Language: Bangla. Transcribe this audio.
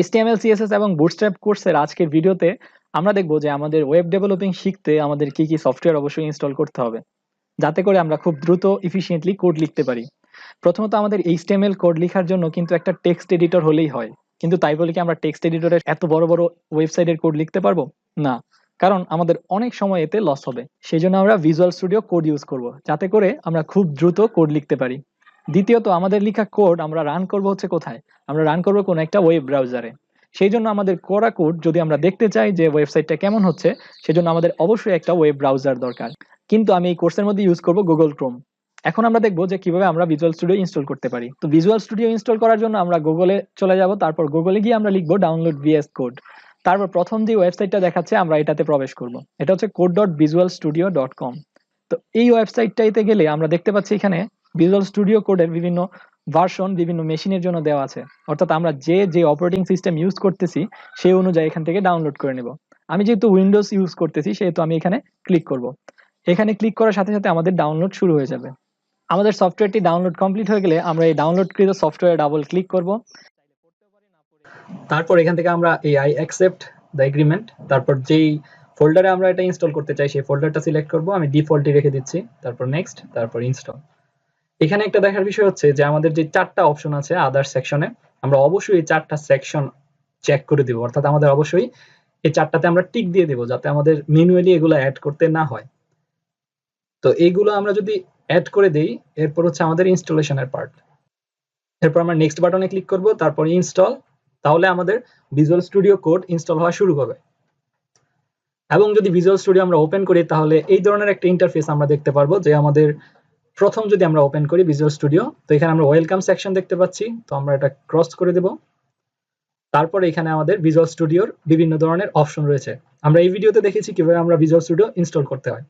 HTML, CSS এবং বুটস্ট্র্যাপ কোর্সের আজকের ভিডিওতে আমরা দেখব যে আমাদের ওয়েব ডেভেলপিং শিখতে আমাদের কি কি সফটওয়্যার অবশ্যই ইনস্টল করতে হবে যাতে করে আমরা খুব দ্রুত এফিশিয়েন্টলি কোড লিখতে পারি। প্রথমত আমাদের HTML কোড লেখার জন্য কিন্তু একটা টেক্সট এডিটর হলেই হয়, কিন্তু তাই বলে কি আমরা টেক্সট এডিটরে এত বড় বড় ওয়েবসাইটের কোড লিখতে পারবো? না, কারণ আমাদের অনেক সময় এতে লস হবে। সেই জন্য আমরা ভিজুয়াল স্টুডিও কোড ইউজ করব যাতে করে আমরা খুব দ্রুত কোড লিখতে পারি। দ্বিতীয়ত আমাদের লেখা কোড আমরা রান করব হচ্ছে কোথায়? আমরা রান করব কোনো একটা ওয়েব ব্রাউজারে। সেই জন্য আমাদের করা কোড যদি আমরা দেখতে চাই যে ওয়েবসাইটটা কেমন হচ্ছে, সেজন্য আমাদের অবশ্যই একটা ওয়েব ব্রাউজার দরকার। কিন্তু আমি এই কোর্সের মধ্যে ইউজ করব গুগল ক্রোম। এখন আমরা দেখবো যে কিভাবে আমরা ভিজুয়াল স্টুডিও ইনস্টল করতে পারি। তো ভিজুয়াল স্টুডিও ইনস্টল করার জন্য আমরা গুগলে চলে যাব, তারপর গুগলে গিয়ে আমরা লিখবো ডাউনলোড ভিএস কোড। তারপর প্রথম যে ওয়েবসাইটটা দেখাচ্ছে আমরা এটাতে প্রবেশ করব, এটা হচ্ছে code.visualstudio.com। তো এই ওয়েবসাইটটাইতে গেলে আমরা দেখতে পাচ্ছি এখানে ভিজুয়াল স্টুডিও কোডের বিভিন্ন ভার্সন বিভিন্ন মেশিনের জন্য দেওয়া আছে, অর্থাৎ আমরা যে যে অপারেটিং সিস্টেম ইউজ করতেছি সেই অনুযায়ী এখান থেকে ডাউনলোড করে নেব। আমি যেহেতু উইন্ডোজ ইউজ করতেছি সেহেতু আমি এখানে ক্লিক করব। এখানে ক্লিক করার সাথে সাথে আমাদের ডাউনলোড শুরু হয়ে যাবে। আমাদের সফটওয়্যারটি ডাউনলোড কমপ্লিট হয়ে গেলে আমরা এই ডাউনলোডকৃত সফটওয়্যারে ডাবল ক্লিক করব। তারপর এখান থেকে আমরা এই আই অ্যাকসেপ্ট দ্য এগ্রিমেন্ট, তারপর যেই ফোল্ডারে আমরা এটা ইনস্টল করতে চাই সেই ফোল্ডারটা সিলেক্ট করব। আমি ডিফল্টই রেখে দিচ্ছি, তারপর নেক্সট, তারপর ইনস্টল। এখানে একটা দেখার বিষয় হচ্ছে যে আমাদের যে 4টা অপশন আছে আদার সেকশনে, আমরা অবশ্যই এই 4টা সেকশন চেক করে দিব, অর্থাৎ আমাদের অবশ্যই এই 4টাতে আমরা টিক দিয়ে দেব যাতে আমাদের ম্যানুয়ালি এগুলো অ্যাড করতে না হয়। তো এইগুলো আমরা যদি অ্যাড করে দেই, এরপর হচ্ছে আমাদের ইনস্টলেশনের পার্ট। এরপর আমরা নেক্সট বাটনে ক্লিক করব, তারপর ইনস্টল। তাহলে আমাদের ভিজুয়াল স্টুডিও কোড ইনস্টল হওয়া শুরু হবে। এবং যদি ভিজুয়াল স্টুডিও আমরা ওপেন করি তাহলে এই ধরনের একটা ইন্টারফেস আমরা দেখতে পারবো, যে আমাদের প্রথম যদি আমরা ওপেন করি ভিজুয়াল স্টুডিও, তো এখানে আমরা ওয়েলকাম সেকশন দেখতে পাচ্ছি, তো আমরা এটা ক্রস করে দেব। তারপর এখানে আমাদের ভিজুয়াল স্টুডিওর বিভিন্ন ধরনের অপশন রয়েছে। আমরা এই ভিডিওতে দেখেছি কিভাবে আমরা ভিজুয়াল স্টুডিও ইনস্টল করতে হয়।